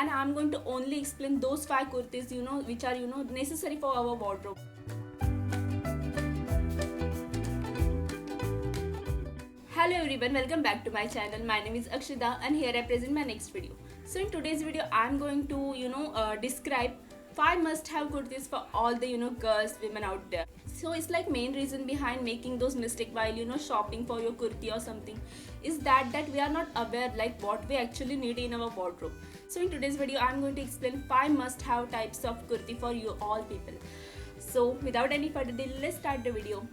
and I'm going to only explain those 5 kurtis, which are, necessary for our wardrobe. Hello everyone, welcome back to my channel. My name is Akshita and here I present my next video. So in today's video, I'm going to, describe 5 must-have kurtis for all the, girls, women out there. So it's like main reason behind making those mistake while, shopping for your kurti or something is that we are not aware like what we actually need in our wardrobe. So in today's video, I'm going to explain 5 must-have types of kurti for you all people. So without any further delay, let's start the video.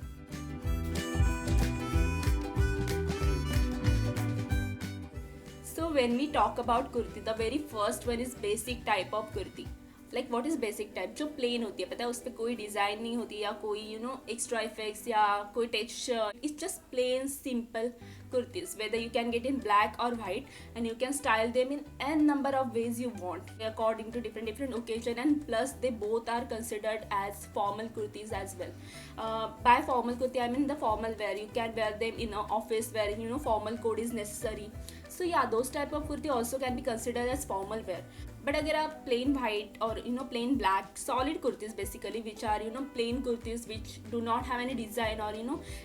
So when we talk about kurti, the very first one is basic type of kurti. Like what is basic type? जो plain होती है, पता है उस पर कोई design नहीं होती या कोई extra effects या कोई texture. It's just plain simple kurtis. Whether you can get in black or white, and you can style them in n number of ways you want according to different occasion, and plus they both are considered as formal kurtis as well. By formal kurti I mean the formal wear. You can wear them in an office where formal code is necessary. So yeah, those type of kurti also can be considered as formal wear. But अगर आप plain white or plain black solid kurtis basically, which are plain kurtis which do not have any design or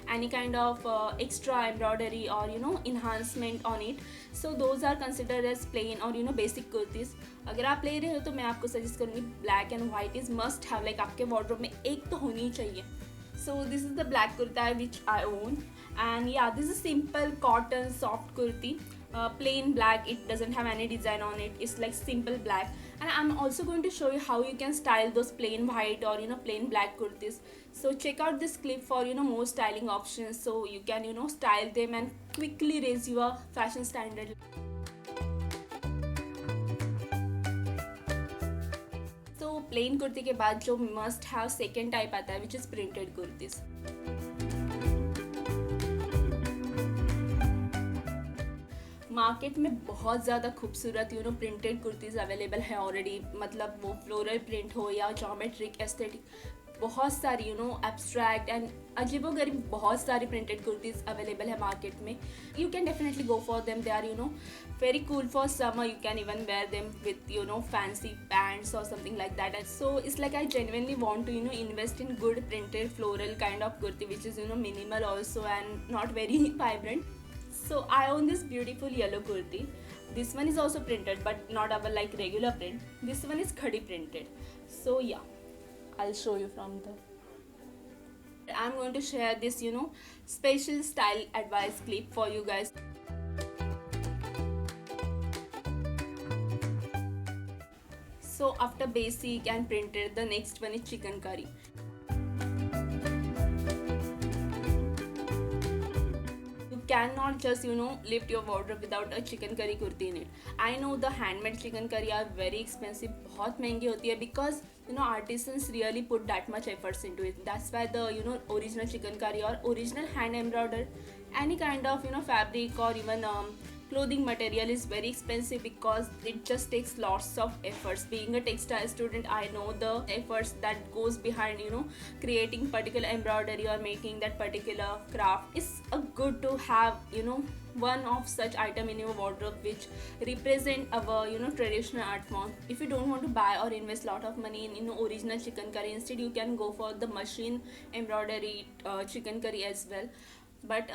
any kind of extra embroidery or enhancement on it, so those are considered as plain or basic kurtis. अगर आप ले रहे हो तो मैं आपको suggest करूँगी black and white is must have, like आपके wardrobe में एक तो होनी ही चाहिए. So this is the black kurta which I own, and yeah, this is simple cotton soft kurti. Plain black, it doesn't have any design on it, it's like simple black. And I'm also going to show you how you can style those plain white or plain black kurtis. So check out this clip for more styling options, so you can style them and quickly raise your fashion standard. So plain kurti के बाद जो must have second type आता है, which is printed kurtis. Market में बहुत ज़्यादा खूबसूरत printed kurtis available है ऑलरेडी. मतलब वो फ्लोरल प्रिंट हो या ज्योमेट्रिक एस्थेटिक, बहुत सारी एब्स्ट्रैक्ट एंड अजीबोगरीब बहुत सारी प्रिंटेड कुर्तीज़ अवेलेबल है मार्केट में. You can definitely go for them. They are very cool for summer. You can even wear them with fancy pants or something like that. And so it's like I genuinely want to invest in good printed floral kind of kurti, which is minimal also and not very vibrant. So I own this beautiful yellow kurti. This one is also printed but not our like regular print. This one is khadi printed. So yeah, I'll show you from the. I'm going to share this special style advice clip for you guys. So after basic and printed, the next one is chikankari. Cannot just lift your wardrobe without a chikankari kurti in it. I know the handmade chikankari are very expensive, बहुत महंगी होती है, because artisans really put that much efforts into it. That's why the original chikankari or original hand embroidered any kind of fabric or even clothing material is very expensive, because it just takes lots of efforts. Being a textile student, I know the efforts that goes behind creating particular embroidery or making that particular craft. It's a good to have one of such item in your wardrobe which represent our traditional art form. If you don't want to buy or invest lot of money in original chikankari, instead you can go for the machine embroidery chikankari as well. But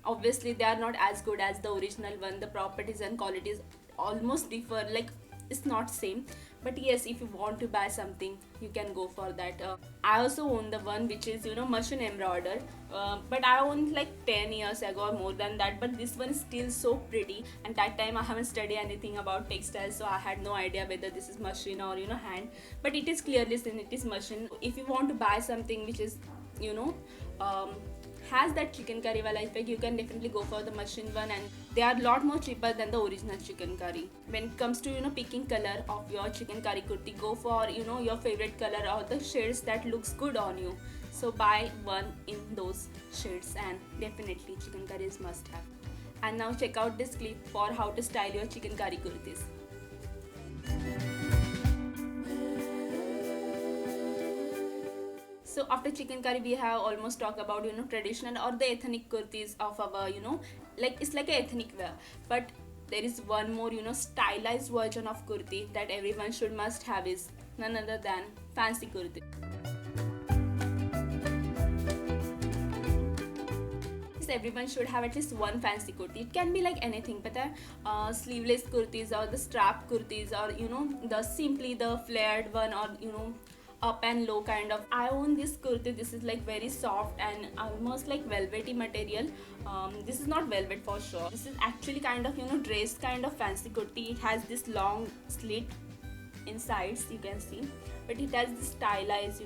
obviously they are not as good as the original one. The properties and qualities almost differ, like it's not same. But yes, if you want to buy something, you can go for that. I also own the one which is machine embroidered, but I owned like 10 years ago or more than that. But this one is still so pretty, and that time I haven't studied anything about textiles, so I had no idea whether this is machine or hand. But it is clearly seen it is machine. If you want to buy something which is has that chikankari wala effect, you can definitely go for the machine one, and they are a lot more cheaper than the original chikankari. When it comes to picking color of your chikankari kurti, go for your favorite color or the shades that looks good on you. So buy one in those shades, and definitely chikankari is must have. And now check out this clip for how to style your chikankari kurtis. So after chikankari, we have almost talked about traditional or the ethnic kurtis of our like it's like a ethnic wear. But there is one more, stylized version of kurti that everyone should must have, is none other than fancy kurti. Everyone should have at least one fancy kurti. It can be like anything, but sleeveless kurtis or the strap kurtis, or the simply the flared one, or up and low kind of. I own this kurti. This is like very soft and almost like velvety material. This is not velvet for sure. This is actually kind of dress kind of fancy kurti. It has this long slit insides, you can see, but it has this stylized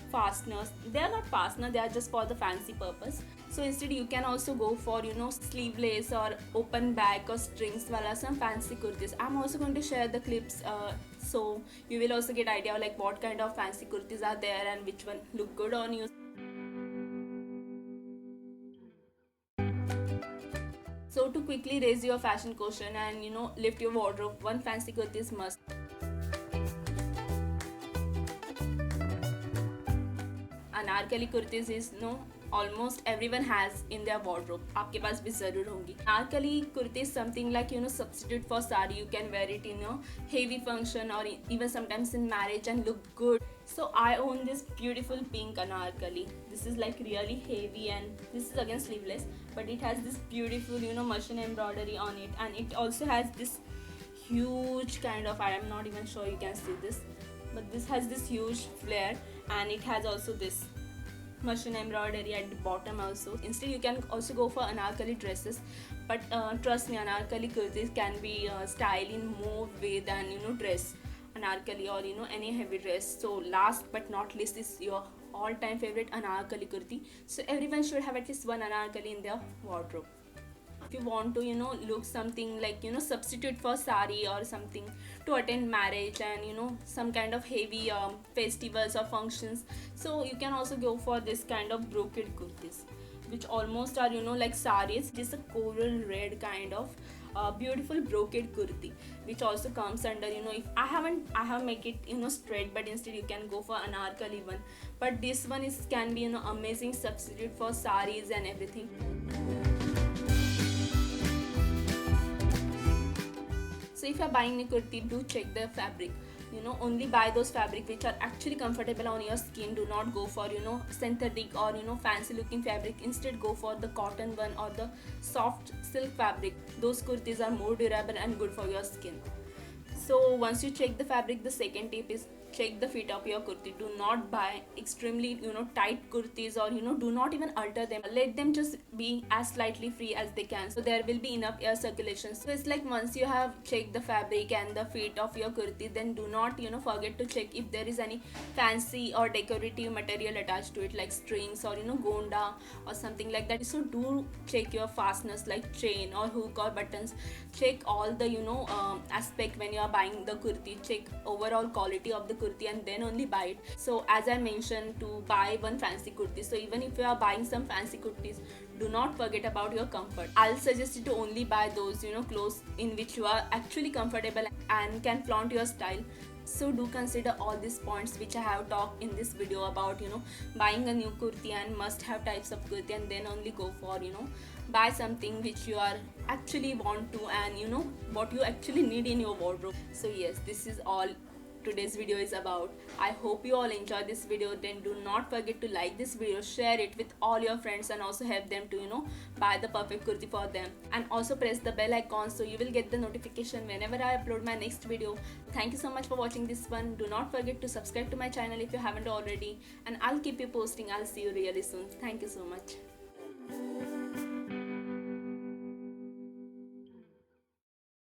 fasteners. They are not fastener, they are just for the fancy purpose. So instead you can also go for sleeveless or open back or strings wala some fancy kurtis. I'm also going to share the clips, so you will also get idea like what kind of fancy kurtis are there and which one look good on you. So to quickly raise your fashion quotient and lift your wardrobe, one fancy kurti is must. Anarkali kurtis is almost everyone has in their wardrobe. आपके पास भी जरूर होंगी. Anarkali kurti is something like substitute for sari. You can wear it in a heavy function or even sometimes in marriage and look good. So I own this beautiful pink anarkali. This is like really heavy and this is again sleeveless, but it has this beautiful machine embroidery on it, and it also has this huge kind of, I am not even sure you can see this, but this has this huge flare, and it has also this machine embroidery at the bottom also. Instead you can also go for anarkali dresses, but trust me, anarkali kurtis can be styled in more way than dress anarkali or any heavy dress. So last but not least is your all-time favorite anarkali kurti. So everyone should have at least one anarkali in their wardrobe. If you want to look something like substitute for sari or something to attend marriage and some kind of heavy festivals or functions, so you can also go for this kind of brocade kurtis, which almost are like saris. This is a coral red kind of beautiful brocade kurti, which also comes under if I have make it straight, but instead you can go for anarkali one, but this one is can be amazing substitute for saris and everything. So if you are buying a kurti, do check the fabric. Only buy those fabric which are actually comfortable on your skin. Do not go for synthetic or fancy looking fabric. Instead go for the cotton one or the soft silk fabric. Those kurtis are more durable and good for your skin. So once you check the fabric, the second tip is check the fit of your kurti. Do not buy extremely tight kurtis, or do not even alter them. Let them just be as slightly free as they can, so there will be enough air circulation. So it's like once you have checked the fabric and the fit of your kurti, then do not forget to check if there is any fancy or decorative material attached to it, like strings or gonda or something like that. So do check your fasteners like chain or hook or buttons. Check all the aspect when you are buying the kurti. Check overall quality of the kurti and then only buy it. So as I mentioned, to buy one fancy kurti, so even if you are buying some fancy kurtis, do not forget about your comfort. I'll suggest you to only buy those clothes in which you are actually comfortable and can flaunt your style. So do consider all these points which I have talked in this video about buying a new kurti and must have types of kurti, and then only go for buy something which you are actually want to and what you actually need in your wardrobe. So yes, this is all today's video is about. I hope you all enjoyed this video. Then do not forget to like this video, share it with all your friends, and also help them to buy the perfect kurti for them, and also press the bell icon so you will get the notification whenever I upload my next video. Thank you so much for watching this one. Do not forget to subscribe to my channel if you haven't already, and I'll keep you posting. I'll see you really soon. Thank you so much.